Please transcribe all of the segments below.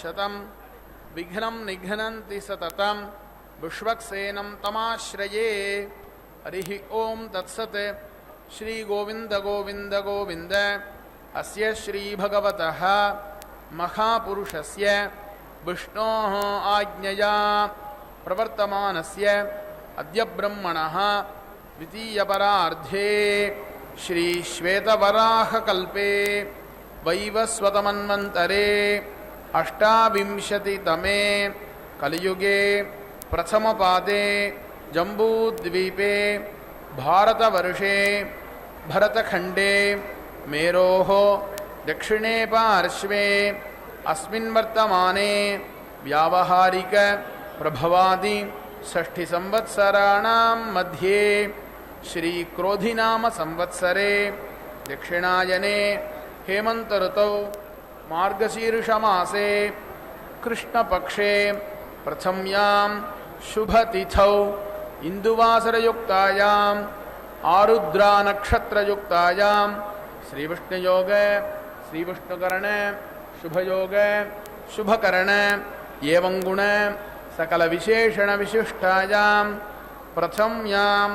शतं विघ्नं निघ्नन्ति सततं विश्वक्सेनं तमाश्रये। हरिः ओं तत्सत्। श्रीगोविन्द गोविन्द गोविन्द। अस्य श्रीभगवतः महापुरुषस्य विष्णोः आज्ञया प्रवर्तमानस्य अद्य ब्रह्मणः द्वितीयपरार्धे श्रीश्वेतवराहकल्पे वैवस्वतमन्वन्तरे अष्टाविंशतितमे कलियुगे प्रथमपादे जम्बूद्वीपे भारतवर्षे भरतखण्डे मेरोः दक्षिणे पार्श्वे अस्मिन् वर्तमाने व्यावहारिक प्रभवादि षष्ठिसंवत्सराणां मध्ये श्रीक्रोधिनाम संवत्सरे दक्षिणायने हेमंत ऋतौ मार्गशीर्षमासे कृष्णपक्षे प्रथम्यां शुभतिथौ इंदुवासरयुक्तायां आरुद्रा नक्षत्रयुक्तायां श्रीविष्णुयोग श्रीविष्णुकरण शुभयोग शुभकरण एवं गुण सकल विशेषण विशिष्टायां प्रथम्यां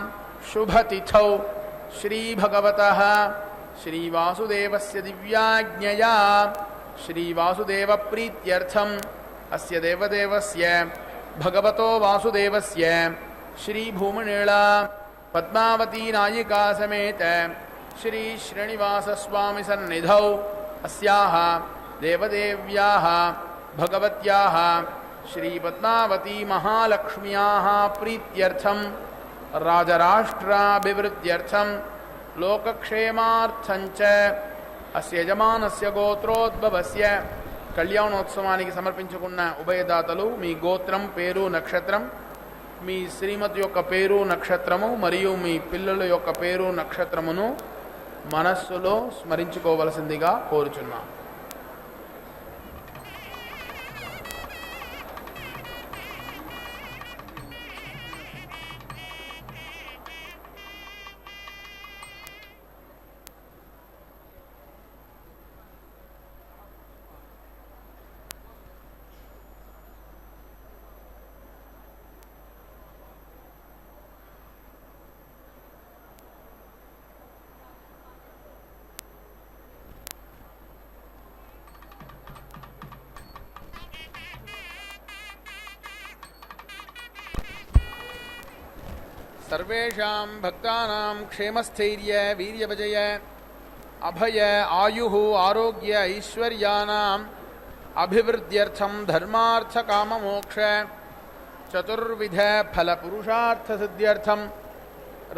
शुभतिथौ श्रीभगवतः श्रीवासुदेवस्य दिव्याज्ञया श्रीवासुदेवप्रीत्यर्थम् अस्य देवदेवस्य भगवतो वासुदेवस्य श्रीभूमनीला पद्मावती नायिका समेत श्री श्रीनिवासस्वामी सन्निधौ अस्याः देवदेव्याः भगवत्याः श्रीपद्मावती महालक्ष्म्याः प्रीत्यर्थं राजराष्ट्राभिवृद्ध्यर्थं लोकक्षेमार्थंच अस्य यजमानस्य गोत्रोद्भवस्य కళ్యాణోత్సవానికి సమర్పించుకున్న ఉభయదాతలు మీ గోత్రం పేరు నక్షత్రం మీ శ్రీమతి యొక్క పేరు నక్షత్రము మరియు మీ పిల్లల యొక్క పేరు నక్షత్రమును మనస్సులో స్మరించుకోవలసిందిగా కోరుచున్నాను. सर्वेषां भक्तानां क्षेमस्थैर्य वीर्यविजय अभय आयुः आरोग्य ऐश्वर्याणाम् अभिवृद्ध्यर्थं धर्मार्थ काममोक्ष चतुर्विध फलपुरुषार्थसिद्ध्यर्थं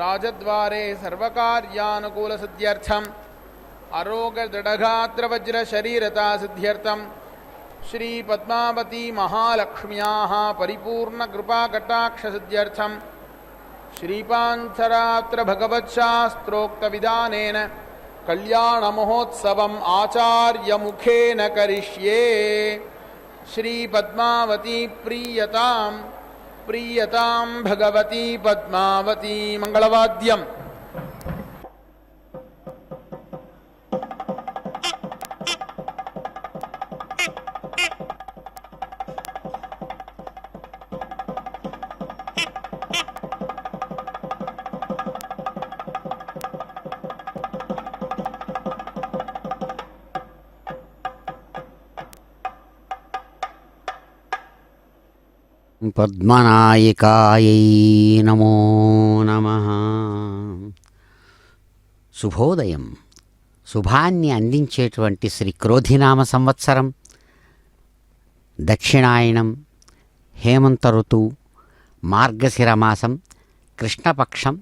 राजद्वारे सर्वकार्यानुकूलसिद्ध्यर्थं अरोगदृढगात्रवज्रशरीरतासिद्ध्यर्थं श्रीपद्मावती महालक्ष्म्याः परिपूर्णकृपाकटाक्षसिद्ध्यर्थं श्रीपांचरात्र भगवत्शास्त्रोक्त विधानेन कल्याण महोत्सवम् आचार्य मुखेन करिष्ये। श्री पद्मावती प्रीयतां प्रीयतां भगवती पद्मावती मंगलवाद्यम्। పద్మనాయకాయై నమో నమః. శుభోదయం. శుభాన్ని అందించేటువంటి శ్రీ క్రోధినామ సంవత్సరం, దక్షిణాయనం, హేమంత ఋతువు, మార్గశిర మాసం, కృష్ణపక్షం,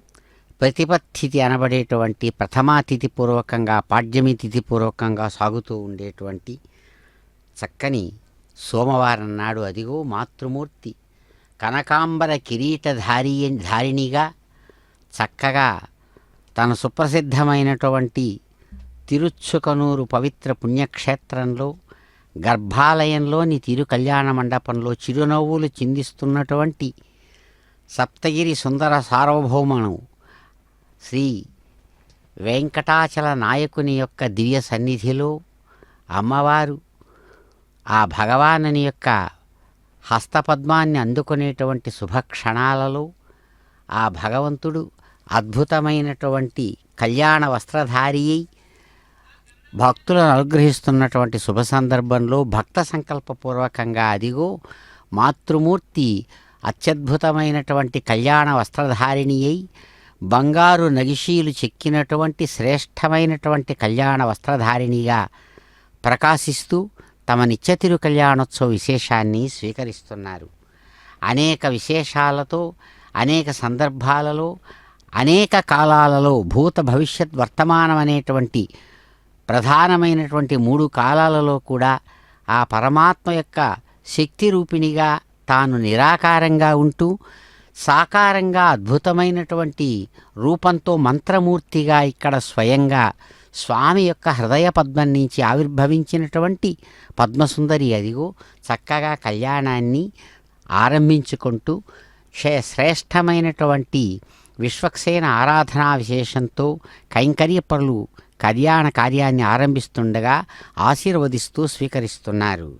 ప్రతిపత్తిథి అనబడేటువంటి ప్రథమాతిథి పూర్వకంగా పాడ్యమి తిథి పూర్వకంగా సాగుతూ ఉండేటువంటి చక్కని సోమవారం నాడు అదిగో మాతృమూర్తి కనకాంబర ధారిణిగా చక్కగా తన సుప్రసిద్ధమైనటువంటి తిరుచ్చుకనూరు పవిత్ర పుణ్యక్షేత్రంలో గర్భాలయంలోని తిరు కళ్యాణ మండపంలో చిరునవ్వులు చిందిస్తున్నటువంటి సప్తగిరి సుందర సార్వభౌమను శ్రీ వెంకటాచల నాయకుని యొక్క దివ్య సన్నిధిలో అమ్మవారు ఆ భగవానుని యొక్క హస్తపద్మాన్ని అందుకునేటువంటి శుభక్షణాలలో ఆ భగవంతుడు అద్భుతమైనటువంటి కళ్యాణ వస్త్రధారి అయి భక్తులను అనుగ్రహిస్తున్నటువంటి శుభ సందర్భంలో భక్త సంకల్పపూర్వకంగా అదిగో మాతృమూర్తి అత్యద్భుతమైనటువంటి కళ్యాణ వస్త్రధారిణి అయి బంగారు నగిషీలు చెక్కినటువంటి శ్రేష్టమైనటువంటి కళ్యాణ వస్త్రధారిణిగా ప్రకాశిస్తూ తమ నిత్యతిరు కళ్యాణోత్సవ విశేషాన్ని స్వీకరిస్తున్నారు. అనేక విశేషాలతో అనేక సందర్భాలలో అనేక కాలాలలో భూత భవిష్యత్ వర్తమానం అనేటువంటి ప్రధానమైనటువంటి 3 కాలాలలో కూడా ఆ పరమాత్మ యొక్క శక్తి రూపిణిగా తాను నిరాకారంగా ఉంటూ సాకారంగా అద్భుతమైనటువంటి రూపంతో మంత్రమూర్తిగా ఇక్కడ స్వయంగా స్వామి యొక్క హృదయ పద్మం నుంచి ఆవిర్భవించినటువంటి పద్మసుందరి అదిగో చక్కగా కళ్యాణాన్ని ఆరంభించుకుంటూ శ్రేష్టమైనటువంటి విశ్వక్సేన ఆరాధనా విశేషంతో కైంకర్యపరులు కళ్యాణ కార్యాన్ని ఆరంభిస్తుండగా ఆశీర్వదిస్తూ స్వీకరిస్తున్నారు.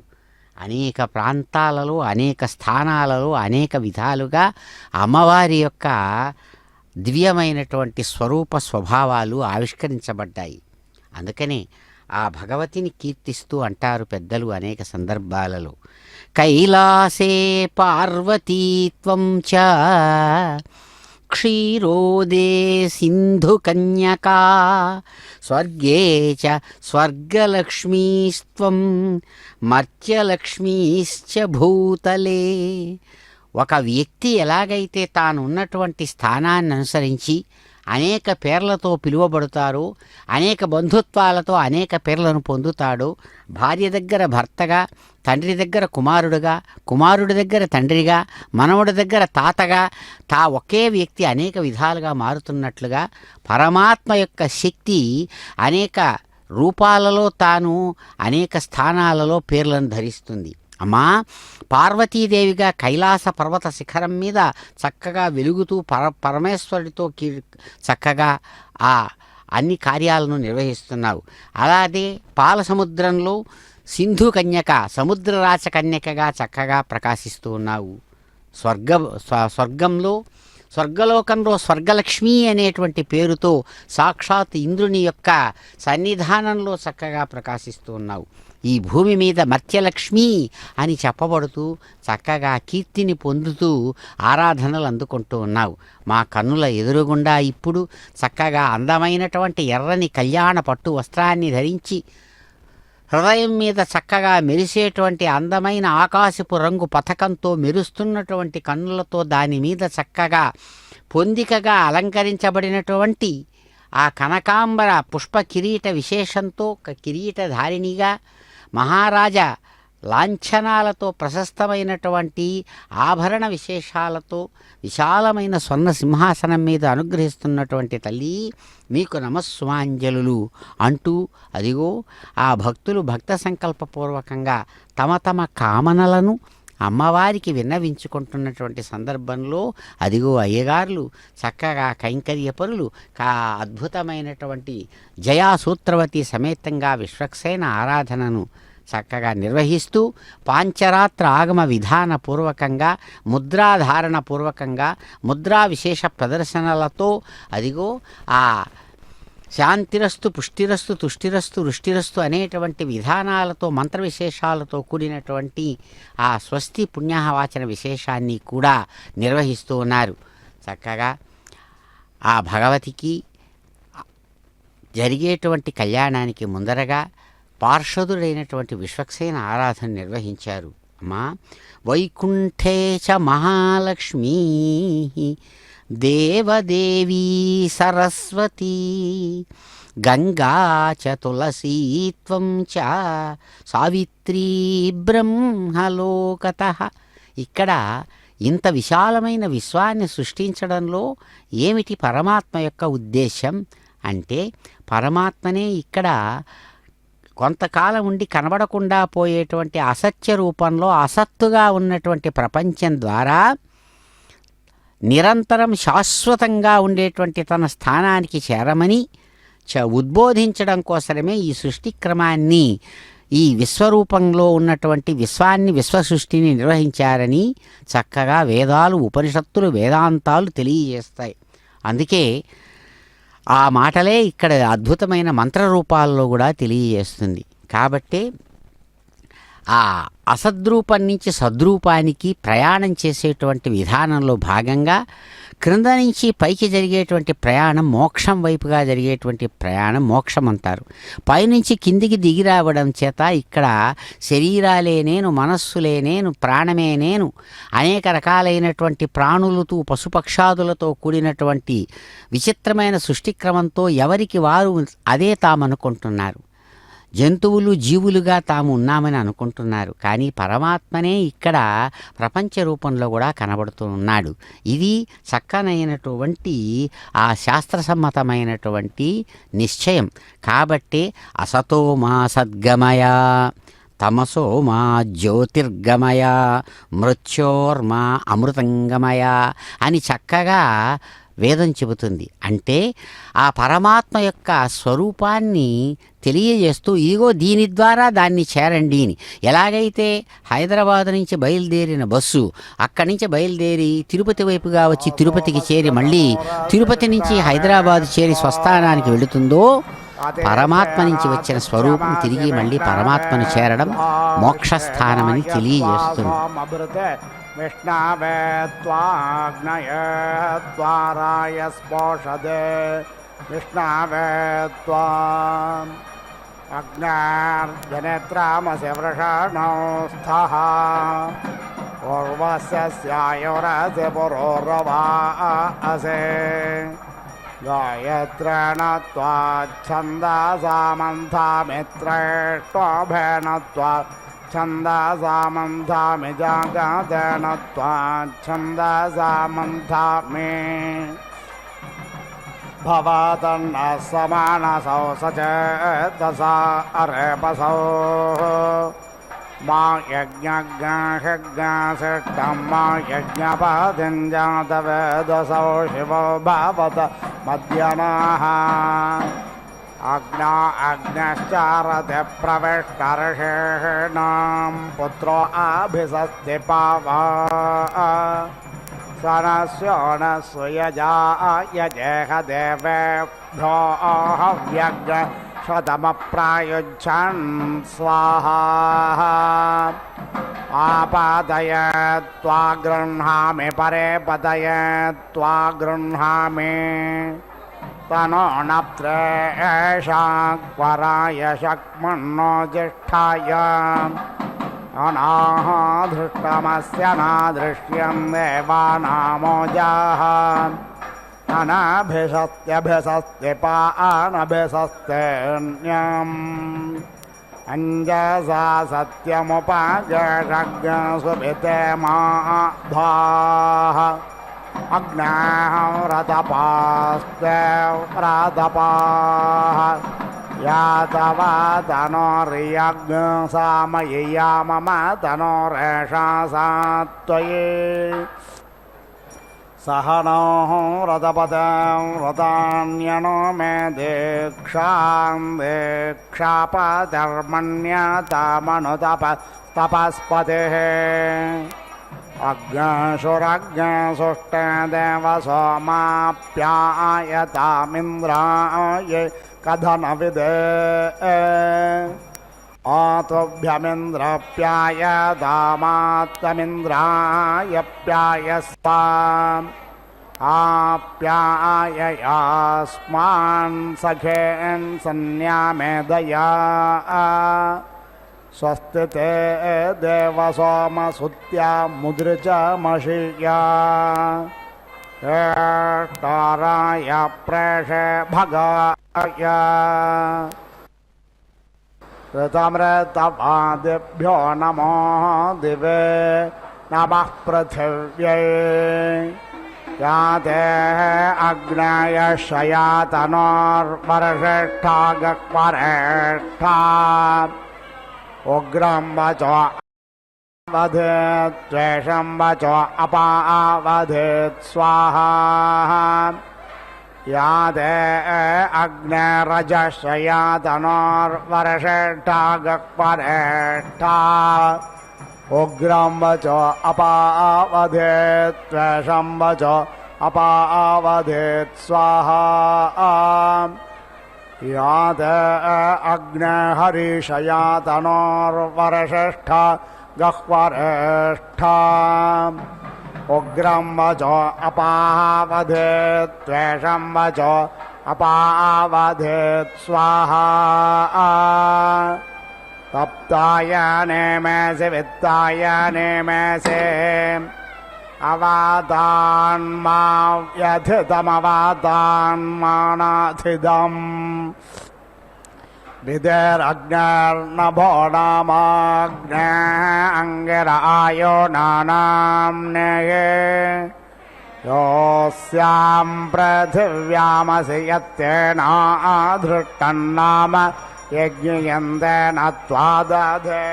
అనేక ప్రాంతాలలో అనేక స్థానాలలో అనేక విధాలుగా అమ్మవారి యొక్క దివ్యమైనటువంటి స్వరూప స్వభావాలు ఆవిష్కరించబడ్డాయి. అందుకనే ఆ భగవతిని కీర్తిస్తూ అంటారు పెద్దలు అనేక సందర్భాలలో, కైలాసే పార్వతీత్వం చ క్షీరోదే సింధుకన్యకా స్వర్గే చ స్వర్గలక్ష్మీస్త్వం మర్త్యలక్ష్మీశ్చ భూతలే. ఒక వ్యక్తి ఎలాగైతే తాను ఉన్నటువంటి స్థానాన్ని అనుసరించి అనేక పేర్లతో పిలువబడతారో, అనేక బంధుత్వాలతో అనేక పేర్లను పొందుతాడో, భార్య దగ్గర భర్తగా, తండ్రి దగ్గర కుమారుడుగా, కుమారుడి దగ్గర తండ్రిగా, మనవడి దగ్గర తాతగా, ఒకే వ్యక్తి అనేక విధాలుగా మారుతున్నట్లుగా పరమాత్మ యొక్క శక్తి అనేక రూపాలలో తాను అనేక స్థానాలలో పేర్లను ధరిస్తుంది. అమ్మా పార్వతీదేవిగా కైలాస పర్వత శిఖరం మీద చక్కగా వెలుగుతూ పరమేశ్వరుడితో చక్కగా ఆ అన్ని కార్యాలను నిర్వహిస్తున్నావు. అలాగే పాల సముద్రంలో సింధు కన్యక, సముద్రరాచ కన్యకగా చక్కగా ప్రకాశిస్తూ ఉన్నావు. స్వర్గలోకంలో స్వర్గలక్ష్మి అనేటువంటి పేరుతో సాక్షాత్ ఇంద్రుని యొక్క సన్నిధానంలో చక్కగా ప్రకాశిస్తూ ఉన్నావు. ఈ భూమి మీద మర్త్యలక్ష్మి అని చెప్పబడుతూ చక్కగా కీర్తిని పొందుతూ ఆరాధనలు అందుకుంటూ ఉన్నావు. మా కన్నుల ఎదురుగుండా ఇప్పుడు చక్కగా అందమైనటువంటి ఎర్రని కళ్యాణ పట్టు వస్త్రాన్ని ధరించి హృదయం మీద చక్కగా మెరిసేటువంటి అందమైన ఆకాశపు రంగు పథకంతో మెరుస్తున్నటువంటి కన్నులతో దాని మీద చక్కగా పొందికగా అలంకరించబడినటువంటి ఆ కనకాంబర పుష్ప కిరీట విశేషంతో కిరీటధారిణిగా మహారాజా లాంఛనాలతో ప్రశస్తమైనటువంటి ఆభరణ విశేషాలతో విశాలమైన స్వర్ణ సింహాసనం మీద అనుగ్రహిస్తున్నటువంటి తల్లి మీకు నమస్సుమాంజలులు అంటూ అదిగో ఆ భక్తులు భక్త సంకల్పపూర్వకంగా తమ కామనలను అమ్మవారికి విన్నవించుకుంటున్నటువంటి సందర్భంలో అదిగో అయ్యగారులు చక్కగా కైంకర్యపరులు అద్భుతమైనటువంటి జయాసూత్రవతి సమేతంగా విశ్వక్సేన ఆరాధనను చక్కగా నిర్వహిస్తూ పాంచరాత్ర ఆగమ విధాన పూర్వకంగా ముద్రాధారణ పూర్వకంగా ముద్రా విశేష ప్రదర్శనలతో అదిగో ఆ శాంతిరస్తు పుష్టిరస్తు తుష్టిరస్తు వృష్టిరస్తు అనేటువంటి విధానాలతో మంత్ర విశేషాలతో కూడినటువంటి ఆ స్వస్తి పుణ్యవాచన విశేషాన్ని కూడా నిర్వహిస్తూ ఉన్నారు. చక్కగా ఆ భగవతికి జరిగేటువంటి కళ్యాణానికి ముందరగా పార్షదుడైనటువంటి విశ్వక్సేన ఆరాధన నిర్వహించారు. అమ్మా వైకుంఠే చ మహాలక్ష్మీ దేవదేవీ సరస్వతీ గంగా చ తులసీత్వం చ సావిత్రీ బ్రహ్మలోకతః. ఇక్కడ ఇంత విశాలమైన విశ్వాన్ని సృష్టించడంలో ఏమిటి పరమాత్మ యొక్క ఉద్దేశం అంటే, పరమాత్మనే ఇక్కడ కొంతకాలం ఉండి కనబడకుండా పోయేటువంటి అసత్య రూపంలో అసత్తుగా ఉన్నటువంటి ప్రపంచం ద్వారా నిరంతరం శాశ్వతంగా ఉండేటువంటి తన స్థానానికి చేరమని ఉద్బోధించడం కోసమే ఈ సృష్టి క్రమాన్ని ఈ విశ్వరూపంలో ఉన్నటువంటి విశ్వాన్ని విశ్వసృష్టిని నిర్వహించారని చక్కగా వేదాలు ఉపనిషత్తులు వేదాంతాలు తెలియజేస్తాయి. అందుకే ఆ మాటలే ఇక్కడ అద్భుతమైన మంత్రరూపాల్లో కూడా తెలియజేస్తుంది. కాబట్టి ఆ అసద్రూపం నుంచి సద్రూపానికి ప్రయాణం చేసేటువంటి విధానంలో భాగంగా క్రింద నుంచి పైకి జరిగేటువంటి ప్రయాణం మోక్షం వైపుగా జరిగేటువంటి ప్రయాణం మోక్షం అంటారు. పైనుంచి కిందికి దిగి రావడం చేత ఇక్కడ శరీరాలే నేను, మనస్సులే నేను, ప్రాణమే నేను, అనేక రకాలైనటువంటి ప్రాణులతో పశుపక్షాదులతో కూడినటువంటి విచిత్రమైన సృష్టిక్రమంతో ఎవరికి వారు అదే తామనుకుంటున్నారు. జంతువులు జీవులుగా తాము ఉన్నామని అనుకుంటున్నారు. కానీ పరమాత్మనే ఇక్కడ ప్రపంచ రూపంలో కూడా కనబడుతూ ఉన్నాడు. ఇది చక్కనైనటువంటి ఆ శాస్త్రసమ్మతమైనటువంటి నిశ్చయం. కాబట్టి అసతో మా సద్గమయ, తమసో మా జ్యోతిర్గమయ, మృత్యోర్మా అమృతంగమయ అని చక్కగా వేదం చెబుతుంది. అంటే ఆ పరమాత్మ యొక్క స్వరూపాన్ని తెలియజేస్తూ ఇదిగో దీని ద్వారా దాన్ని చేరండి అని. ఎలాగైతే హైదరాబాద్ నుంచి బయలుదేరిన బస్సు అక్కడి నుంచి బయలుదేరి తిరుపతి వైపుగా వచ్చి తిరుపతికి చేరి మళ్ళీ తిరుపతి నుంచి హైదరాబాద్ చేరి స్వస్థానానికి వెళుతుందో, పరమాత్మ నుంచి వచ్చిన స్వరూపం తిరిగి మళ్ళీ పరమాత్మను చేరడం మోక్షస్థానమని తెలియజేస్తుంది. విష్ణవే త్వాగ్నయ ద్వారాయ స్పోషదే విష్ణవే త్వాం అగ్నార్జనేత్రామసి వృషణో స్థః పూర్వస్య స్యాయురసి పురోరవాసే గాయత్రేణ త్వాఛందసామంథామిత్రేష్టోభేన త్వా ఛందసామంథామి జాగతేన త్వాఛందసామంథామి భవతన్న సమానసౌ సచేతసా అరేపసౌ మా యజ్ఞజ్ఞాషజ్ఞాసిష్టం మా యజ్ఞపతింజాతవేదసౌ శివో భవత మధ్యనాః అగ్నా అగ్నశ్చారతి ప్రవిష్టర్షేణాం పుత్రో అభిసస్తి పావా సనస్యోనస్సుయజాయజేహ దేవేభ్యో హవ్యగ్న శతమప్రాయుజ్ఛన్ స్వాహా ఆపాదయ త్వా గృహామి పరే పదయ త్వా గృహామి తనో నప్త్రేషాక్వరాయ శక్మన్నో జ్యేష్ఠాయ అనాధృష్టమస్య నాదృశ్యం దేవానామోజాః అనభిషస్త్యభిషస్తి పానభిషస్త్యన్యం అంజసా సత్యముపజషజ్ఞసుభితే మాధాః అగ్నాహ్రతపాస్తే వ్రతపాః యాతవాతనోర్యజ్ఞసామయా మమ తనోరేషా సాత్వయే సహనో వ్రతపతం వ్రతాన్యనో మే దీక్షాం దీక్షాపధర్మణ్యతమనుతపస్తపస్పతిః అగ్ఞశురగ్ఞసుష్టే దేవ సోమాప్యాయతామింద్రాయ కథనవిదే ఆతుభ్యమింద్రప్యాయదామాత్మమింద్రాయప్యాయస్వా ఆప్యాయయాస్మాన్ సఖేన్ సన్యామేదయా స్వస్తి తే దేవ సోమసుత్యా ముద్రిచమషియా తారాయ ప్రేషే భగాయ ఋతమృతవాదిభ్యో నమో దివే నమః పృథివ్యై యాతే అగ్నయ శయాతనోర్వర్షిష్ఠా గక్వరేష్ఠా ఉగ్రం వచో అవధేత్ ద్వేషం వచో అపావధేత్ స్వాహా यादे अग्नेरजशयातनोर्वरषेष्ठा गक्परेष्ठा उग्रं वचो अपावधेत् त्वेषं वचो अपावधेत् स्वाहा यादे अग्नेहरिषयातनोर्वरषेष्ठा गह्वरेष्ठा उग्रं वचो अपावधेत् त्वेषं वचो अपावधेत् स्वाहा तप्ताय नेमेसि वित्ताय नेमेसि अवादान्मा व्यथितमवादान्मानाथिदम् विदेरग्निर्नभो नामाग्नेऽङ्गिरायो नानाम्नेये योऽस्यां पृथिव्यामसि यत्तेनाधृष्टन्नाम यज्ञयन्तेन त्वादधे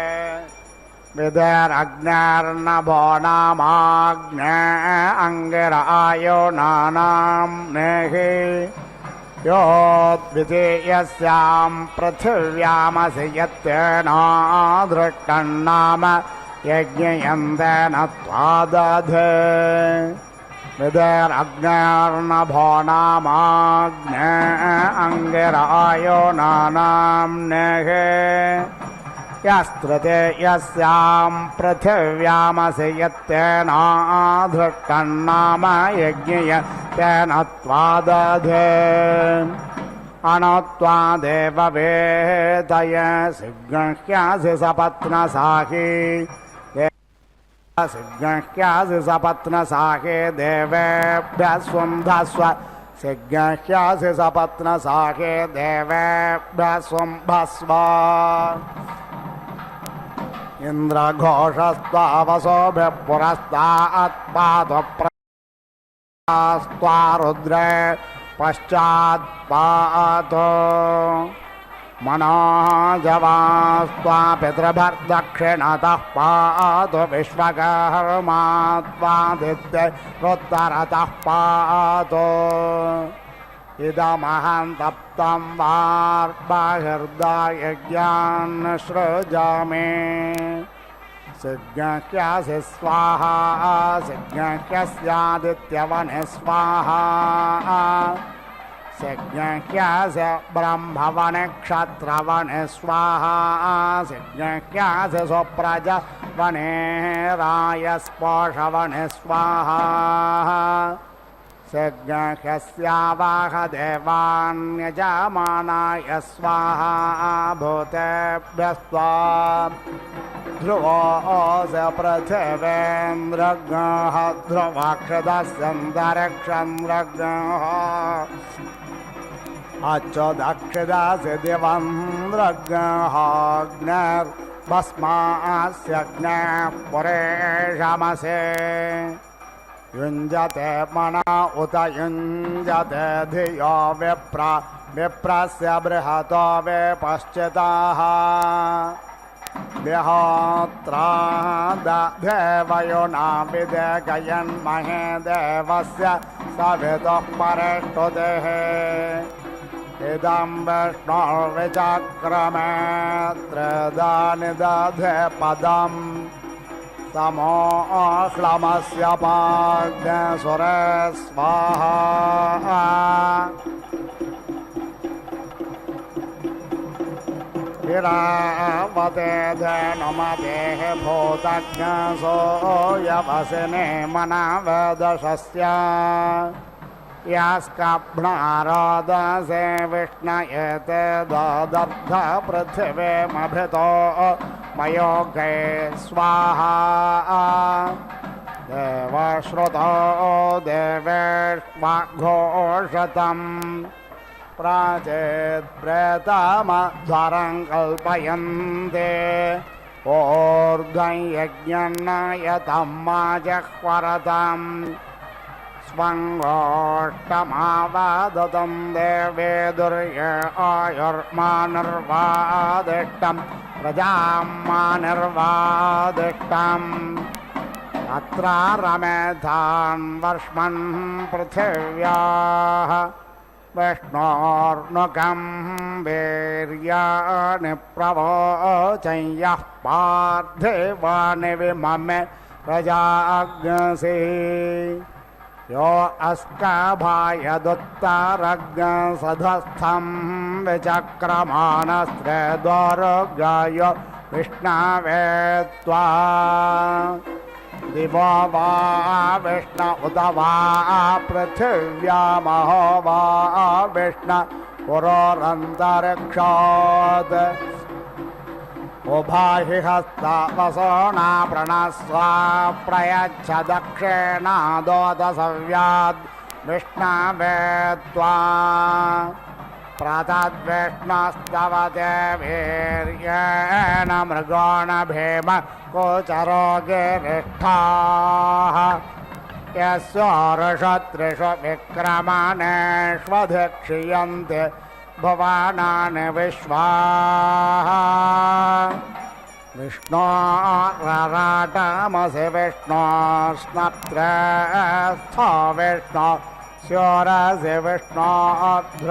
विदेरग्निर्नभो नामाग्नेऽङ्गिरायो नानाम्नेहि योऽद्वितीयस्यां पृथिव्यामसि यत्तेनाधृष्टन्नाम यज्ञयन्तेन त्वादधे विदेरग्निर्नभो नामाग्नेऽङ्गिरायो नानाम्नेहि यस्तृतीयस्यां पृथिव्यामसि यत्तेनाधृष्टन्नाम यज्ञयन्तेन त्वादधे अनत्वादेव वेदयसि गृह्यासि सपत्नसाहि गृह्यासि सपत्नसाहि देवेभ्यः स्वं धस्व गृह्यासि सपत्नसाहि देवेभ्यः स्वं भस्व इन्द्रघोषस्त्वावसोभिः पुरस्तात्पादस्त्वा रुद्रे पश्चात्पातो मनोजवास्त्वा पितृभर्दक्षिणतः पातु विश्वकर्मा त्वादित्यरुत्तरतः पातु इदमहं तप्तं वार्बहिर्दयज्ञान् सृजामि सिज्ञह्यसि स्वाहा सिज्ञह्यस्यादित्यवने स्वाहा सिज्ञह्यसि ब्रह्मवने क्षत्रवने स्वाहा सिज्ञह्यसि सुप्रजवने रायस्पोषवने स्वाहा सिज्ञह्यस्यावाह देवान्यजमानाय स्वाहा भूतेभ्यस्त्वा ध्रुवोऽस्य पृथिवेन्द्रज्ञः ध्रुवाक्षदस्यन्तरिक्षन्द्रज्ञः अच्युदक्षिदसि दिवन्द्रज्ञः अग्निर्भस्मास्यग्नेः पुरेशमसे युञ्जते मना उत युञ्जते धियो विप्रस्य बृहतो विपश्चिताः विहोत्रा देवयो नाविदेकयन्महे देवस्य सवितुः परिष्टुतिः इदं विष्णुर्विचक्रमे त्रिदानि दधे पदम् समोऽह्लमस्य पाग्नेसुरे स्वाहा विरावते धेनुमतेः भूतज्ञसो यवसिने मनवेदशस्य यास्कभ्नारोदसे विष्णयेते ददर्थ पृथिवीमभितो मयोगे स्वाहा देवश्रुतो देवेष्वाघोषतम् प्राचेत्प्रेतमध्वरं कल्पयन्ते ऊर्ध्वं यज्ञन्नयतं माजह्वरतम् स्वङ्गोष्ठमावादतं देवे दुर्ये आयुर्मानिर्वादिष्टं प्रजां मानिर्वादिष्टम् अत्र रमेधान् वर्ष्मन् पृथिव्याः विष्णोर्नुकं वीर्याणि प्रवोचय्यः पार्थिवानि विममे प्रजाग्नसि यो अस्कभायदुत्तरग्नसधस्थं विचक्रमाणस्त्रेदोर्गाय विष्णवे त्वा दिवो वा विष्णु उत वा पृथिव्यामहो वा विष्णु पुरोरन्तरिक्षात् उभाहि हस्तवसोना प्रणस्व प्रयच्छ दक्षिणादोदसव्याद् विष्णवे त्वा प्रतद्विष्णस्तवते वीर्येण मृगोण भीम गोचरो गिरिष्ठाः यस्योरुषत्रिषु विक्रमणेष्वधिक्षीयन्ते भुवनानि विश्वाः विष्णोरराटमसि विष्णोस्नप्त्रेस्थो विष्णो स्योरसि विष्णोध्रुवोऽसि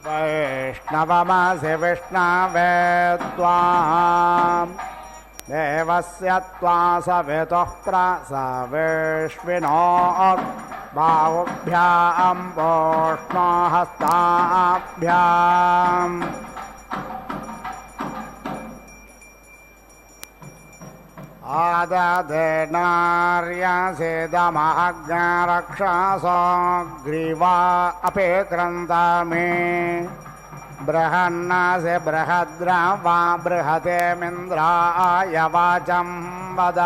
वैष्णवमसि विष्णवे त्वां देवस्य त्वा सवितुः प्रसविष्विनो बाहुभ्यां वोष्णो हस्ताभ्याम् आददे नार्यसेदमहग्नरक्षसो ग्रीवा अपि क्रन्तामि बृहन्नसि बृहद्रवा बृहतेमिन्द्राय वाचं वद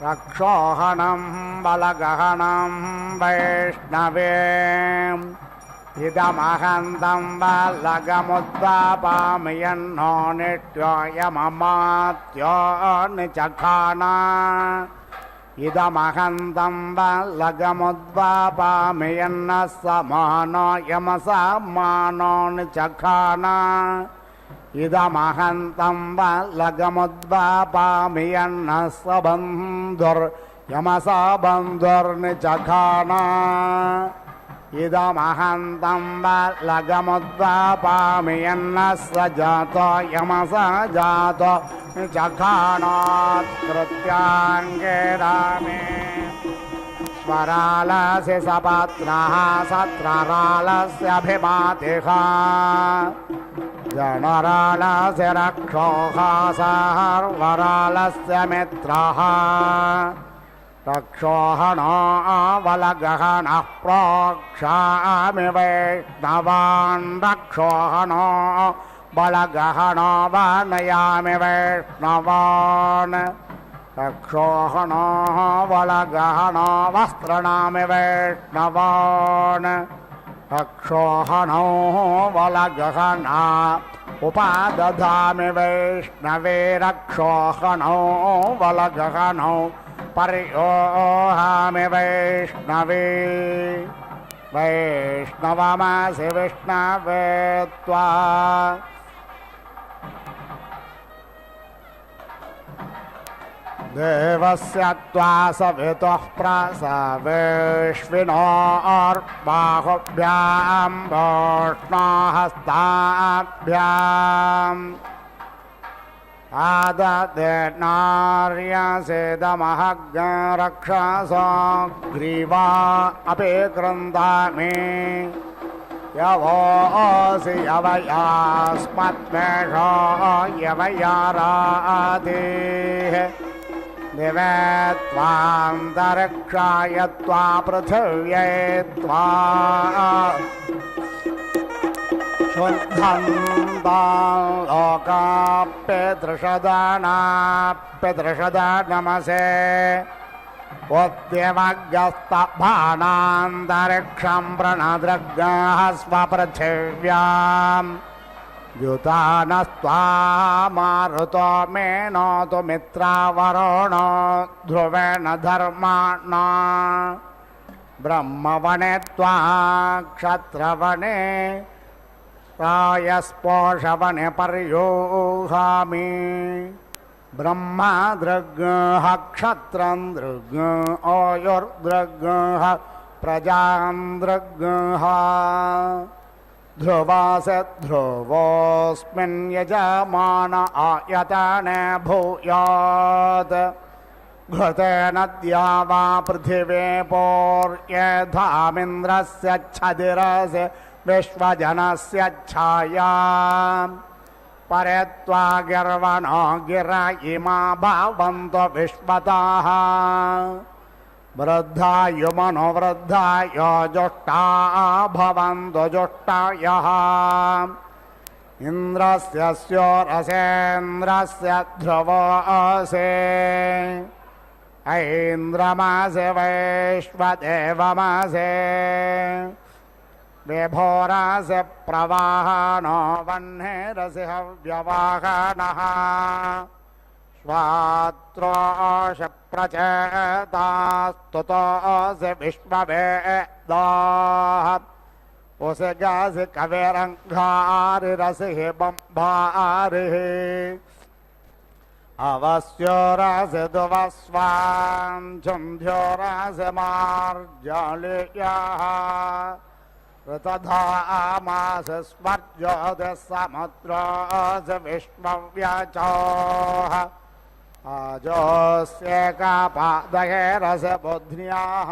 रक्षोहणं बलगहनं वैष्णवे इदमहन्तं बलगमुद्वापामि यन्नो नित्योऽयममात्यो निचखाना इदमहन्तं बलगमुद्वापामि यन्नः समानो यमसमानो निचखाना इदमहन्तं बलगमुद्वापामि यन्नः सबन्धुर्यमसबन्धुर्निचखाना इदमहन्तं बलगमुद्वापामि यन्नः स जातो यमस जातो निचखानात्कृत्याङ्गे रामे स्वरालस्य सपत्नः सत्ररालस्यभिमातिः जनरालस्य रक्षोः सर्वरालस्य मित्रः रक्षोहणो बलगहनः प्रोक्षामि वैष्णवान् रक्षोहणो बलगहनो वनयामि वैष्णवान् रक्षोहणो बलगहनो वस्त्रणामि वैष्णवान् रक्षोहणो बलगहना उपादधामि वैष्णवे रक्षोहणो बलगहनो पर्योहामि वैष्णवे वैष्णवमसि विष्णवे त्वा देवस्य त्वा सवितुः प्रसविष्विनोर्बाहुभ्यां वोष्णो हस्ताभ्याम् आददे नार्यसेदमहग्नरक्षसो ग्रीवा अपि क्रन्दामि यवोऽसि यवयास्मद्वेषो यवयाराधेः दिवे त्वान्तरिक्षाय त्वा पृथिव्यै त्वा शुद्धं लोकाप्यदृषदा नमसे उद्यमग्यस्तभानान्तरिक्षं प्रणदृग्गः स्वपृथिव्याम् द्युतानस्त्वा मारुतो मेनोतु मित्रावरुणो ध्रुवेण धर्माणा ब्रह्मवने त्वा क्षत्रवने रायस्पोषवने पर्योहामि ब्रह्मा दृग्ः क्षत्रं दृग्ः आयुर्दृग्ः प्रजां दृग्ः ध्रुवास्य ध्रुवोऽस्मिन् यजमान आयतने भूयात् घृतेन द्यावा पृथिवीपोर्यधामिन्द्रस्य छदिरस्य विश्वजनस्य छाया परे त्वा गिर्वणो गिरा इमा भवन्तो विश्वताः वृद्धायुमनो वृद्धाय जुष्टा भवन्तो जुष्टायः इन्द्रस्य स्योरसेन्द्रस्य ध्रुवोऽसे ऐन्द्रमसि वैश्वदेवमसि विभोरसि प्रवाहनो वह्निरसि हव्यवाहनः स्वात्रोऽसि प्रचेतास्तुतोऽसि विश्ववेदाः उसिगासि कविरङ्घारिरसि बम्भारिः अवस्योरसि दुवस्वाञ्छुन्ध्योरसि मार्जलीयः ऋतधामासि स्वर्जोदसमुद्रोऽसि विश्वव्यचोः आजोऽस्येकपादगैरसि बुध्न्याः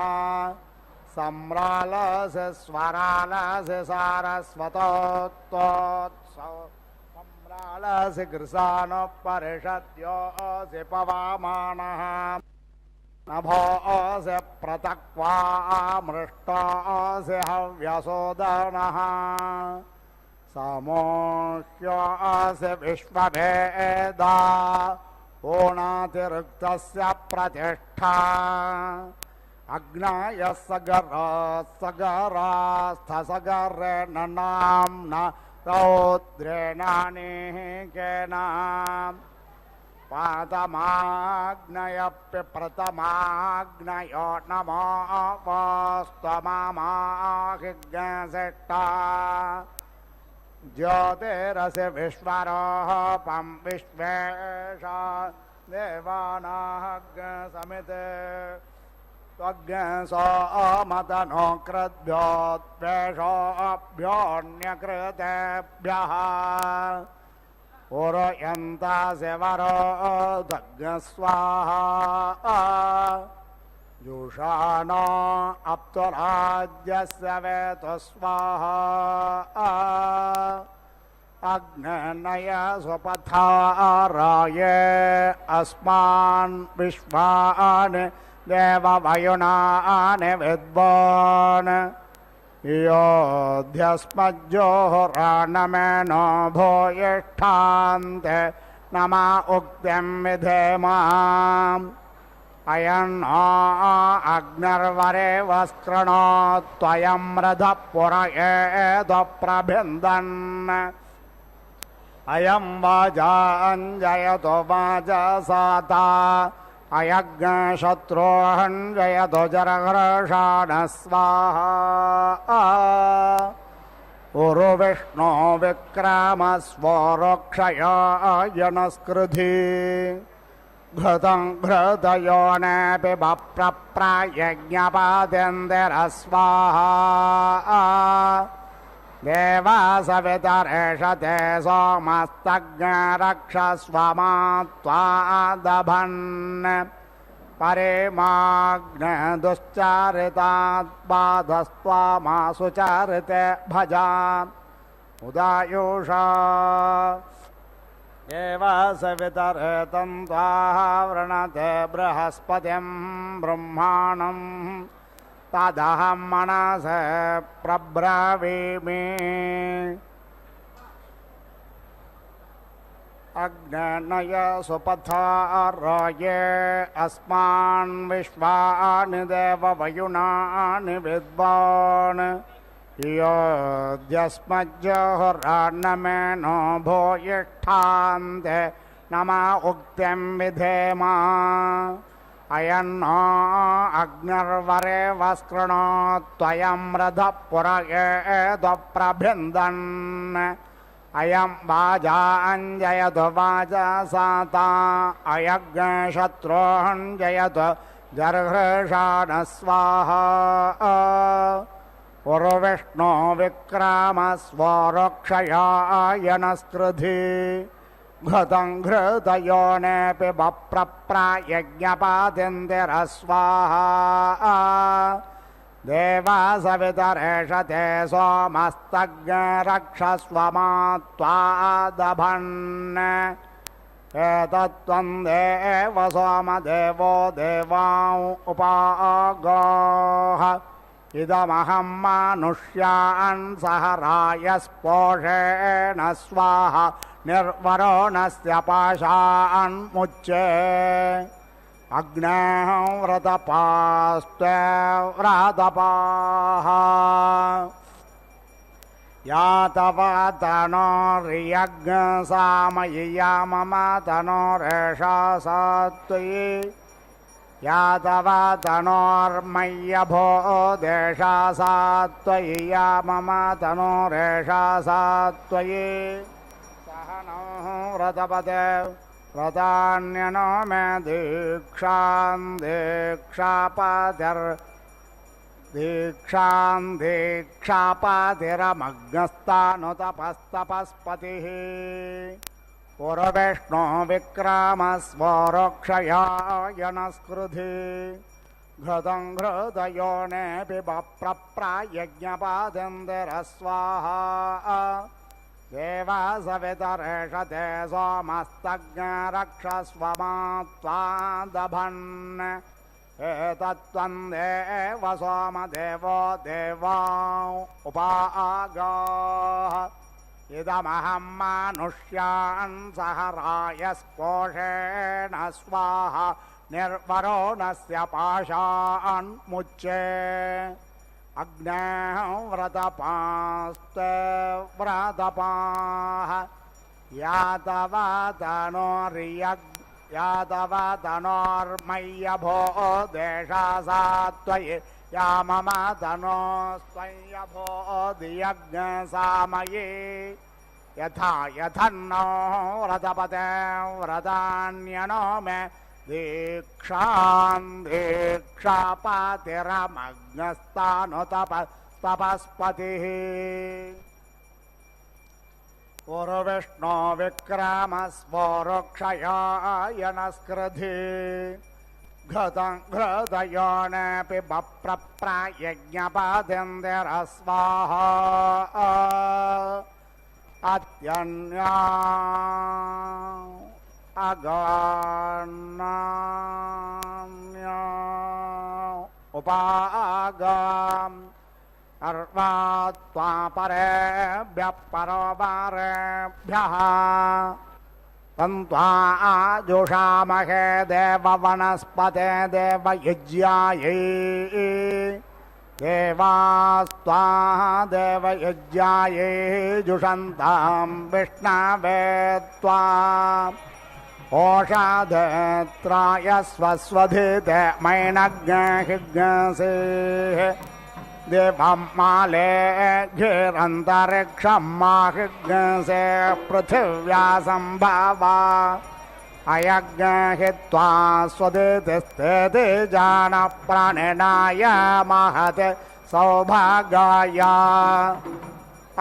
सम्रालसि स्वरालसि सारस्वतोत्तोत्सव सम्रालसि कृशानोपरिषद्योऽसि पवामानः नभोऽसि प्रतक्वा मृष्टोऽसि हव्यसोदनः समोह्योऽसि विश्वभेदा ओणातिरिक्तस्य प्रतिष्ठा अग्नायः सगरास्थसगरेण नाम्ना रौद्रेणानेकेन पादमाग्नयप्य प्रथमाग्नयो नमो वास्तमामाहिज्ञसेष्टा ज्योतिरसि विश्वरूपं विश्वेशा देवानाग्समिते त्वग्सोमतनो कृद्भ्योद्वेषोऽभ्योऽन्यकृतेभ्यः उरयन्तासि वरो दग्स्वाहा जुषाणो अप्तुराज्यस्य वेतु स्वाहा अग्ननय स्वपथाराये अस्मान् विश्वान् देववयुनान् विद्वान् योऽध्यस्मज्जोहराणमेनो भूयिष्ठान्ते नमा उक्तिं विधेमाम् अयन्नो अग्निर्वरे वस्कृणोत्वयं रथः पुरयेदप्रभिन्दन् अयं वाजाञ्जयतो वाजसाता अयज्ञशत्रोऽहञ्जयतो जरघर्षाणः स्वाहा उरुविष्णो विक्रमस्वरोक्षयायनस्कृधि घृतं घृतयोनेऽपि बप्रप्रायज्ञपादेन्द्रः स्वाहा देवासवितरेषते सोमस्तज्ञरक्षस्वमात्वादभन् परेमाग्नदुश्चारितात्पादस्त्वामासुचारिते भजा उदायुषा देवासवितरे तन्त्वाः वृणते बृहस्पतिं ब्रह्माणम् तदहं मनसे प्रब्रवीमि अग्ननय सुपथाराये अस्मान् विश्वान् देववयुनान् विद्वान् योऽध्यस्मज्जोहरान्नमेनो भूयिष्ठान्ते नमा उक्तिं विधेमा अयन्नो अग्निर्वरे वस्कृणोत्वयं रथः पुरयेदप्रभिन्दन् అయం వాజాంజయతు వాజసాతా అయజ్ఞశత్రోహంజయతు జర్హృషాణ స్వాహా ఉర్విష్ణో విక్రమ స్వరోక్షయాయనస్కృధి ఘృతం ఘృతయోనే పిబప్రప్రాయజ్ఞపాతిందిర స్వాహా దేవా సవితరేషతే సోమస్తగ్రక్షస్వమాత్వాదభన్ ఏతత్వం దేవ సోమదేవో దేవాం ఉపాగోః ఇదమహం మానుష్యాన్ సహరాయస్పోషేణ స్వాహ నిర్వరోణస్య పాశాన్ముచ్యే అగ్నేః వ్రతపాస్తే వ్రతపాః యాతవతనోర్యజ్ఞసామయియా మమ తనోరేషా సాత్వయి యాతవతనోర్మయ్యభో దేశా సాత్వయి యా మమ తనోరేషా సాత్వయి సహనో వ్రతపతే వ్రతాన్యనో మే దీక్షాం దీక్షాపతిరమగ్నస్తాను తపస్తపస్పతిః ఉర్విష్ణో విక్రమ స్వరోక్షయాయనస్కృధి ఘృతం ఘృతయోనే పిబప్రప్రాయజ్ఞపాతిందిర స్వాహా దేవా సవితరేషతే సోమస్తగ్రక్షస్వమాత్వాదభన్ ఏతత్వం దేవ సోమదేవో దేవాం ఉపాగోః ఇదమహం మానుష్యాన్ సహరాయస్పోషేణ స్వాహ నిర్వరోణస్య పాశాన్ముచ్యే అగ్నేః వ్రతపాస్తే వ్రతపాః యాతవతనోర్మయ్యభో దేశా సాత్వయి యా మమ తనోస్త్వయ్యభో దియజ్ఞసామయే యథా యథన్నో వ్రతపతే వ్రతాన్యనో మే దీక్షాం దీక్షాపతిరమగ్నస్తాను తపస్పతిః ఉర్విష్ణో విక్రమ స్వరోక్షయాయనస్కృధి ఘృతం ఘృతయోనే పిబప్రప్రాయజ్ఞపాతిందిర స్వాహా అత్యన్యా అగాన్యా ఉపాగాం అర్వాత్వా పరేభ్యః పరోపరేభ్యః తంత్వా ఆజుషామహే దేవవనస్పతే దేవయజ్ఞాయై దేవాస్త్వా దేవయజ్ఞాయై జుషంతాం విష్ణవే త్వా ఓషధేత్రాయ స్వస్వధితే మైనజ్ఞహిజ్ఞసేః దేవం మాలే ఘేరంతరిక్షం మాహిజ్ఞసే పృథివ్యా సంభావా అయజ్ఞహిత్వా స్వధితిస్థితి జాన ప్రాణినాయ మహతే సౌభాగాయ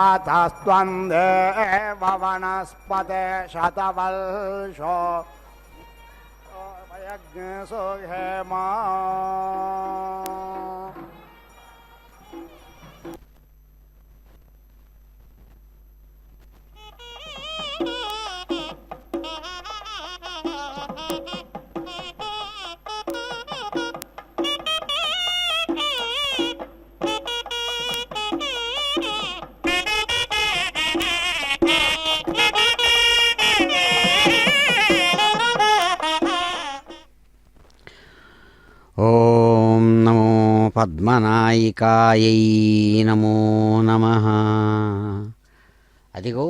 అతస్త్వం దేవ వనస్పతే శతవల్షో యజ్ఞసో హేమా ఓం నమో పద్మనాయికాయై నమో నమః. అదిగో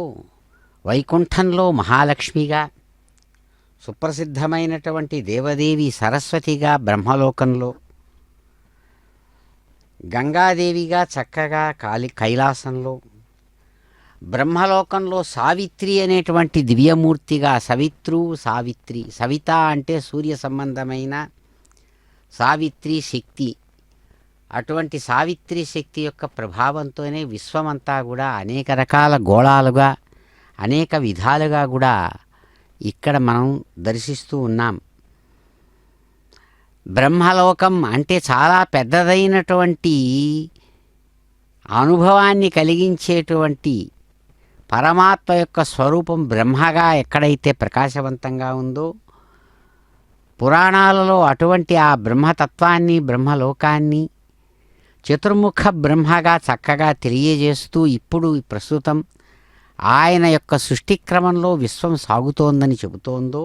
వైకుంఠంలో మహాలక్ష్మిగా, సుప్రసిద్ధమైనటువంటి దేవదేవి సరస్వతిగా బ్రహ్మలోకంలో, గంగాదేవిగా చక్కగా కైలాసంలో, బ్రహ్మలోకంలో సావిత్రి అనేటువంటి దివ్యమూర్తిగా సావిత్రి, సవిత అంటే సూర్య సంబంధమైన సావిత్రి శక్తి. అటువంటి సావిత్రి శక్తి యొక్క ప్రభావంతోనే విశ్వమంతా కూడా అనేక రకాల గోళాలుగా అనేక విధాలుగా కూడా ఇక్కడ మనం దర్శిస్తూ ఉన్నాం. బ్రహ్మలోకం అంటే చాలా పెద్దదైనటువంటి అనుభవాన్ని కలిగించేటువంటి పరమాత్మ యొక్క స్వరూపం బ్రహ్మగా ఎక్కడైతే ప్రకాశవంతంగా ఉందో, పురాణాలలో అటువంటి ఆ బ్రహ్మతత్వాన్ని బ్రహ్మలోకాన్ని చతుర్ముఖ బ్రహ్మగా చక్కగా తెలియజేస్తూ ఇప్పుడు ప్రస్తుతం ఆయన యొక్క సృష్టిక్రమంలో విశ్వం సాగుతోందని చెబుతోందో,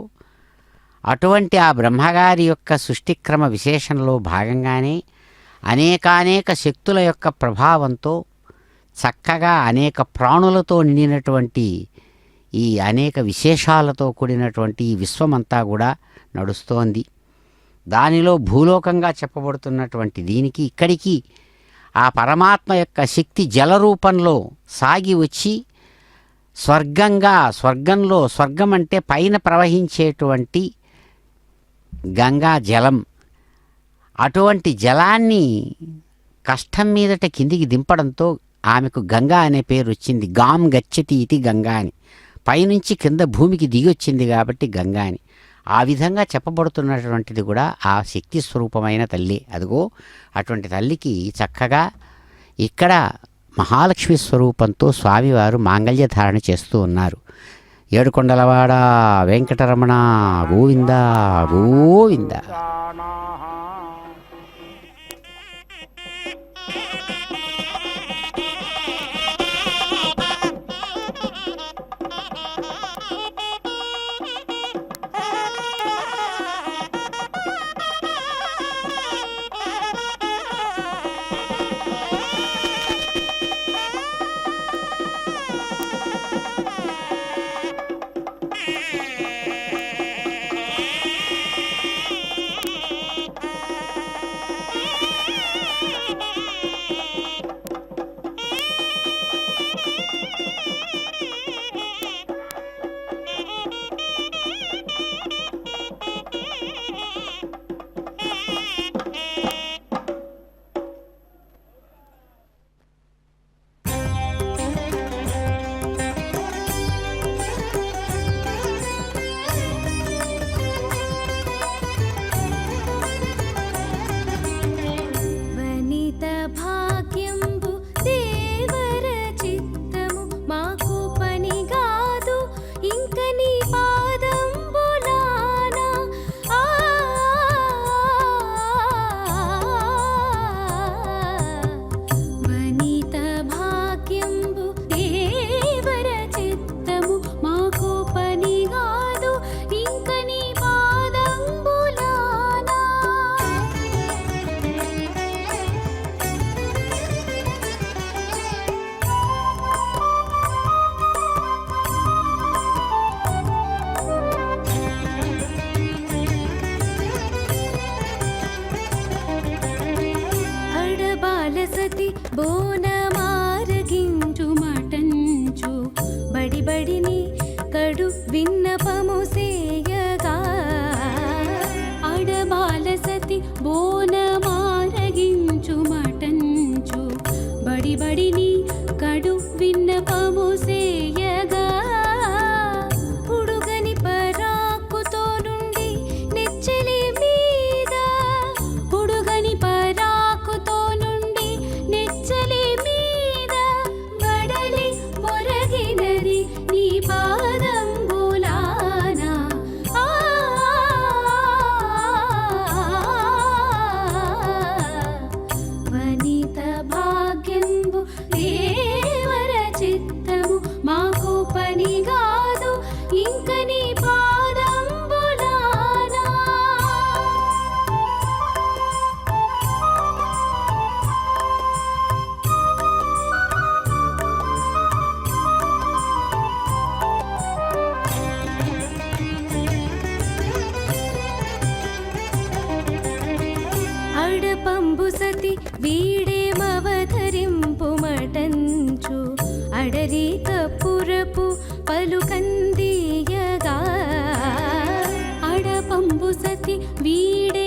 అటువంటి ఆ బ్రహ్మగారి యొక్క సృష్టిక్రమ విశేషంలో భాగంగానే అనేకానేక శక్తుల యొక్క ప్రభావంతో చక్కగా అనేక ప్రాణులతో నిండినటువంటి ఈ అనేక విశేషాలతో కూడినటువంటి ఈ విశ్వమంతా కూడా నడుస్తోంది. దానిలో భూలోకంగా చెప్పబడుతున్నటువంటి దీనికి ఇక్కడికి ఆ పరమాత్మ యొక్క శక్తి జల రూపంలో సాగి వచ్చి స్వర్గంలో స్వర్గం అంటే పైన ప్రవహించేటువంటి గంగా జలం, అటువంటి జలాన్ని కష్టం మీదట కిందికి దింపడంతో ఆమెకు గంగా అనే పేరు వచ్చింది. గాం గచ్చతి ఇది గంగా అని, పైనుంచి కింద భూమికి దిగి వచ్చింది కాబట్టి గంగా అని. ఆ విధంగా చెప్పబడుతున్నటువంటిది కూడా ఆ శక్తి స్వరూపమైన తల్లి. అదిగో అటువంటి తల్లికి చక్కగా ఇక్కడ మహాలక్ష్మి స్వరూపంతో స్వామివారు మాంగళ్య ధారణ చేస్తూ ఉన్నారు. ఏడుకొండలవాడ వెంకటరమణ గోవింద గోవింద. సతి బోనమారగించు మటంచు బడిబడిని కడు విన్నపము సేయగా అడబాల సతి బోనమారగించు మటంచు బడిబడిని కడు విన్నపము సేయగా పుడుగని పరాకుతో నుండి నెచ్చలి మీద పుడుగని పరాకుతో నుండి నెచ్చలి మీద బడలి పొరగినది నీ పాదంబులానా వనిత భాగ్యంబు దేవర చిత్తము మాకు పనిగాదు ఇంక నీ పాదంబులానా. అడపంబు సతి వీడేమవతరింపు మటంచు అడరీక కప్పురపు పలుకందియగా అడపంబు సతి వీడేమవతరింపు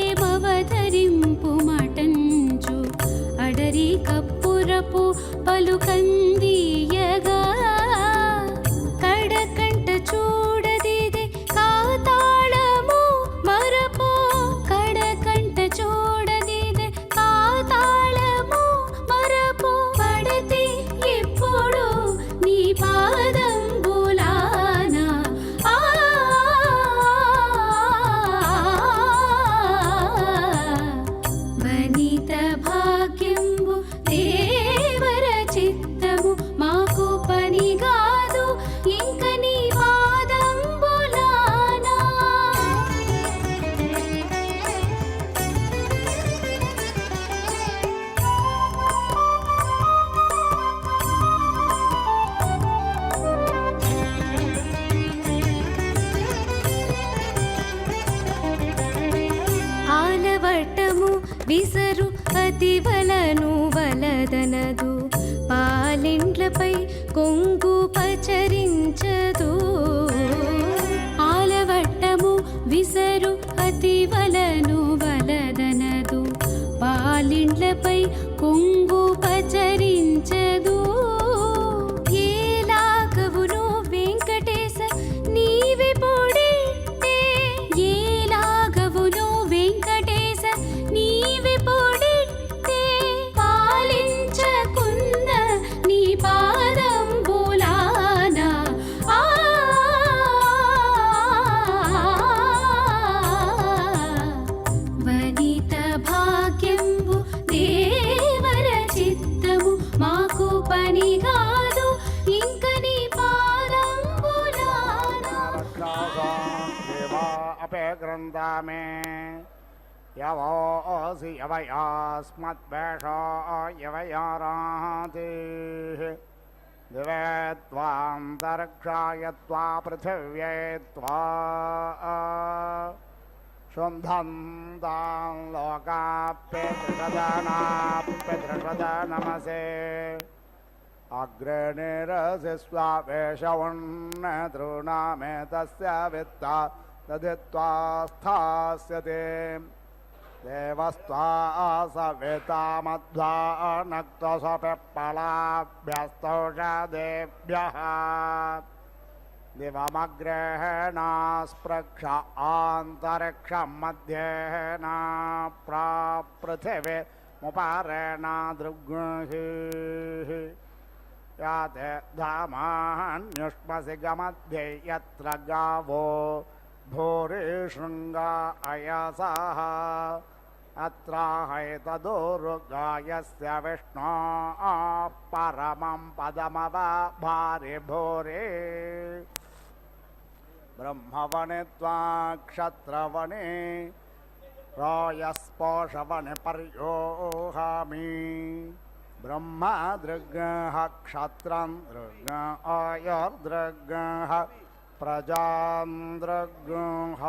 మటంచు అడరి కప్పురపు పలుకందియగా కడకంట చూడదిదే కాతాళము మరపో కడకంట చూడదిదే కాతాళము మరపో పడతి ఎప్పుడు నీ పాదంబులానా వనిత భాగ్యంబు దేవర చిత్తము మాకు పనిగాదు ఇంక నీ పాదంబులానా ఆలవట్టము విసరు అతివలను వలదనదు పాలిండ్లపై కొంగు పచరించదు ఆలవట్టము విసరు అతివలను వలదనదు పాలిండ్లపై కొంగు పచరించదు ఏలాగవును వెంకటేశ నీవే పొడితే ఏలాగవును వెంకటేశ నీవే పొడితే పాలించకున్న నీ పాదంబులానా వనిత భాగ్యంబు దేవర చిత్తము మాకు పనిగాదు ఇంక నీ పాదంబులానా దేవా అపే గ్రంథామే యవోసి యవయాస్మద్వేషో యవయారాతి దివే త్వాంతరిక్షాయ త్వా పృథివ్యే త్వా శుంధంతాం లోకాప్యదృషద నమసే అగ్రే నిరసి స్వావేషవున్నతృణామేతస్య విత్త దధిత్వా స్థాస్యతే దేవస్త్వా సవితామధ్వా నక్తసపిప్పలాభ్యస్తౌషధేభ్యః దివమగ్రేణాస్పృక్ష ఆంతరిక్షం మధ్యేన ప్రాపృథివీ ముపారేణ దృగ్హి యాతే ధామాన్యుష్మసి గమధ్యే యత్ర గావో భూరి శృంగా అయసః అత్రాహైతదోరుగాయస్య విష్ణో పరమం పదమవారి భూరి బ్రహ్మవని త్వా క్షత్రవని రాయస్పోషవని పర్యోహామి బ్రహ్మ దృగ్హ క్షత్రం దృగ్ ఆయుర్దృగ్హ ప్రజాం దృగ్హ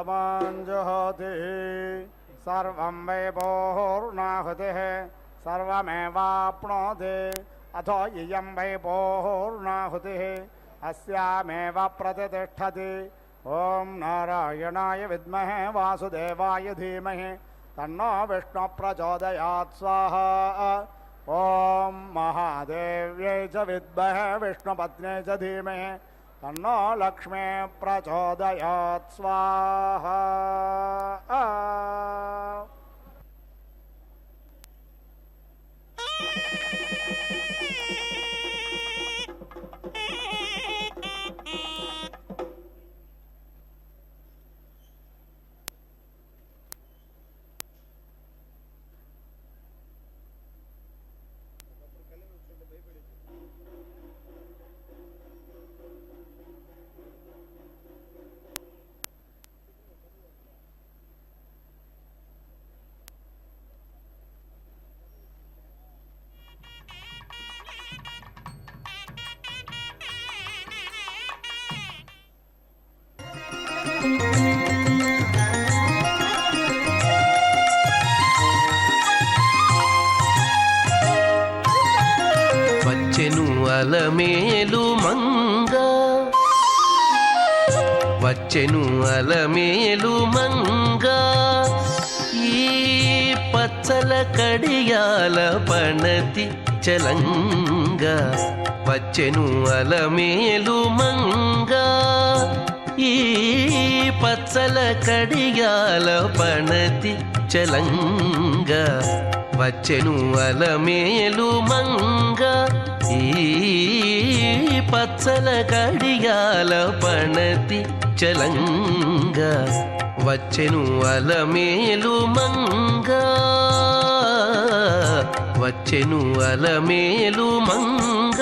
పూర్ణాహుతిముత్తమాంజుహోతి సర్వం వై పూర్ణాహుతిః సర్వమేవాప్నోతి అథో ఇయం వై పూర్ణాహుతిః అస్యామేవ ప్రతిష్ఠతి ఓం నారాయణాయ విద్మహే వాసుదేవాయ ధీమహి తన్నో విష్ణు ప్రచోదయాత్ స్వాహా ఓం మహాదేవ్యై చ విద్మహే విష్ణుపత్న్యై చ ధీమహి తన్నో లక్ష్మీ ప్రచోదయాత్ స్వాహా అలమేలు మంగ వచ్చెను అలమేలు మంగ ఈ పచ్చల కడియాల పణతి చలంగ వచ్చెను అలమేలు మంగ ఈ పచ్చల కడియాల పణతి చలంగ వచ్చెను అలమేలు మంగ ఈ పచ్చల కడియాల పణతి చలంగ వచ్చెను అలమేలు మంగ వచ్చెను అలమేలు మంగ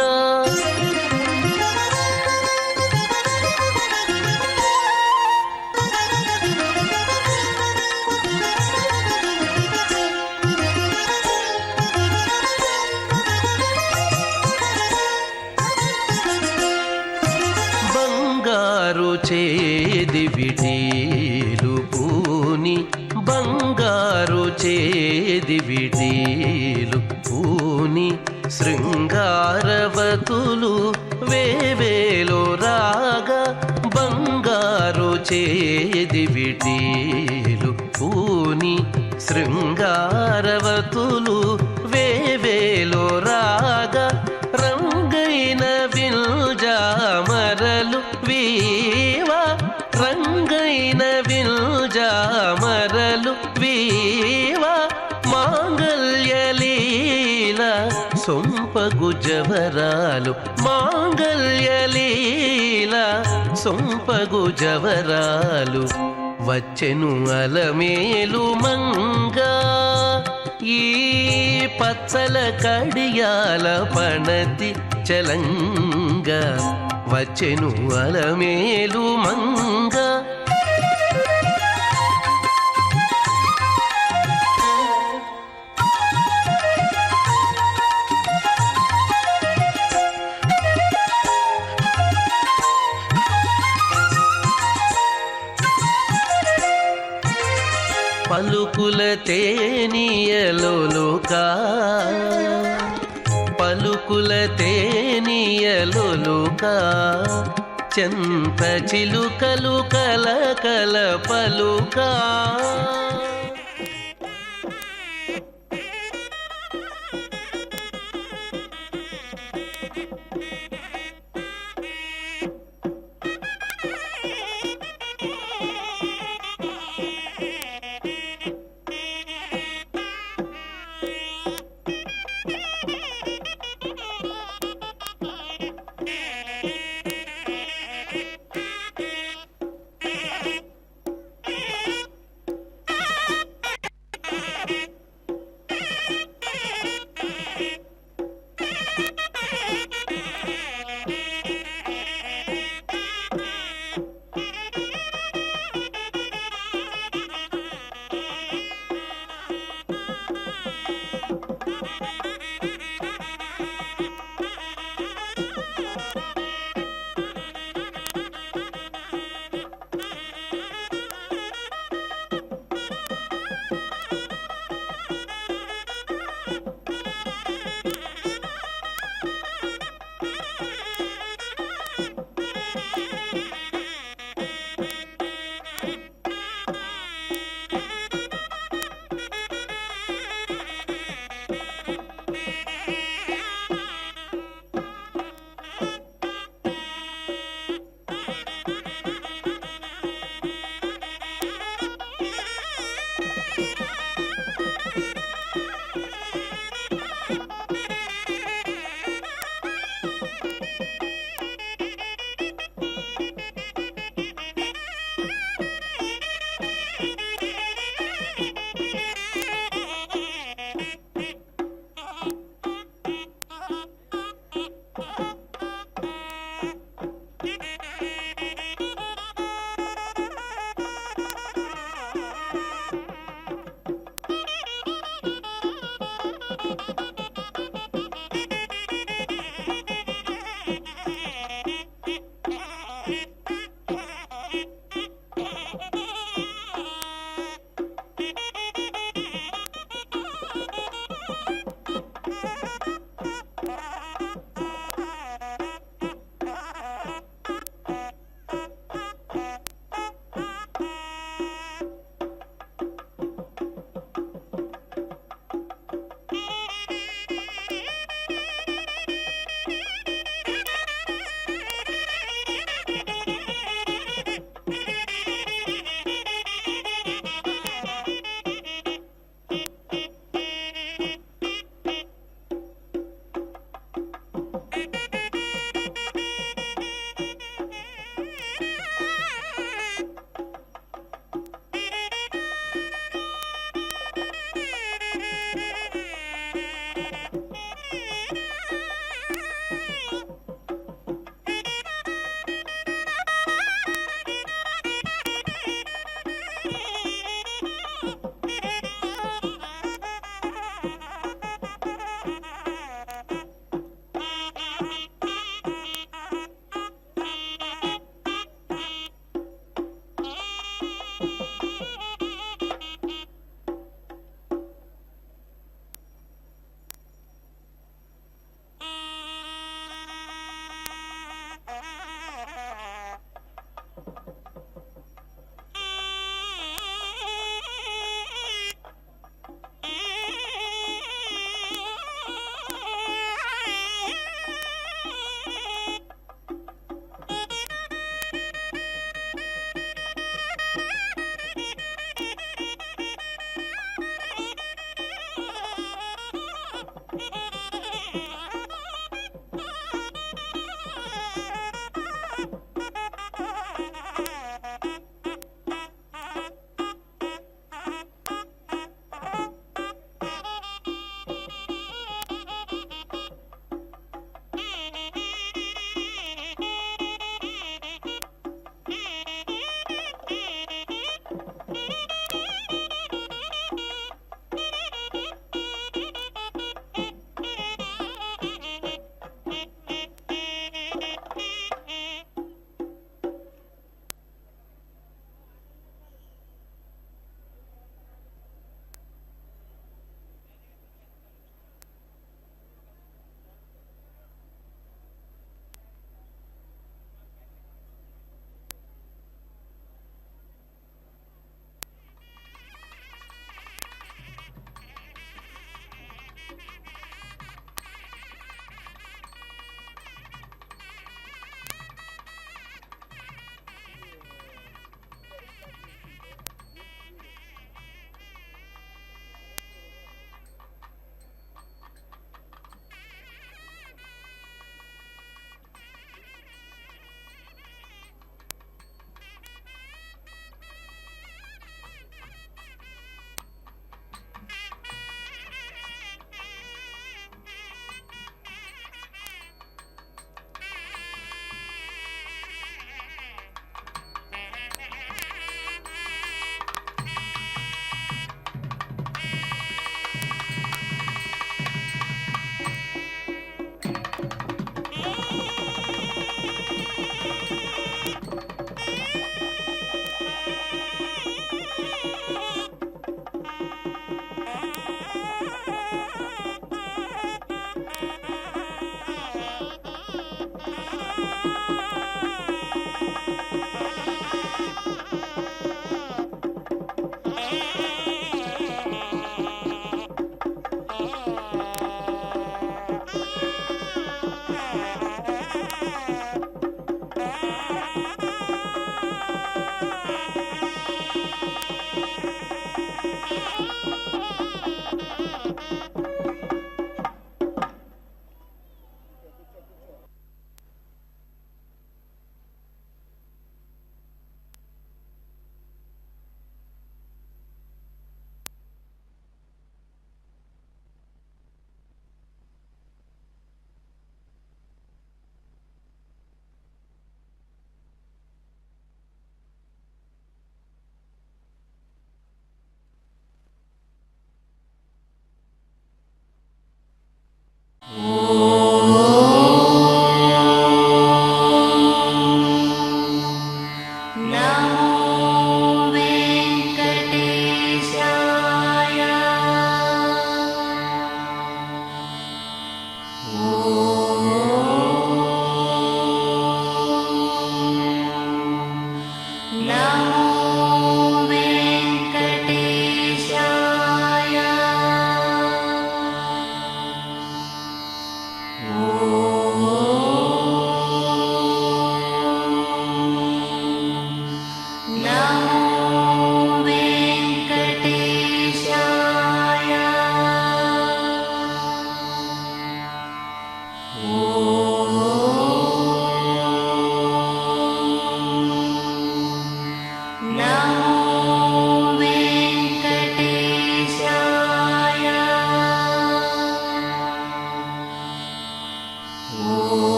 బంగారు చేది విటీలు పూని బంగారు చేది విటీలు పూని శృంగారవతులు వేవేలో రాగా బంగారు చేది విటీలు పూని శృంగారవతులు వేవేలో రాగా రంగైన విల్జామరలు వీవా రంగైన విల్జామరలు వీవా మాంగల్యలీల సొంపగు జవరాలు మాంగల్యలీల సొంపగు జవరాలు వచ్చెను అలమేలు మంగ ఈ పచ్చల కడియాల పణతి చలంగ వచ్చెను అలమేలు మంగ పలుకుల తేనియలోలుకా పలుకుల తేనియలోలుకా చెంత చిలుకలు కల కల పలుకా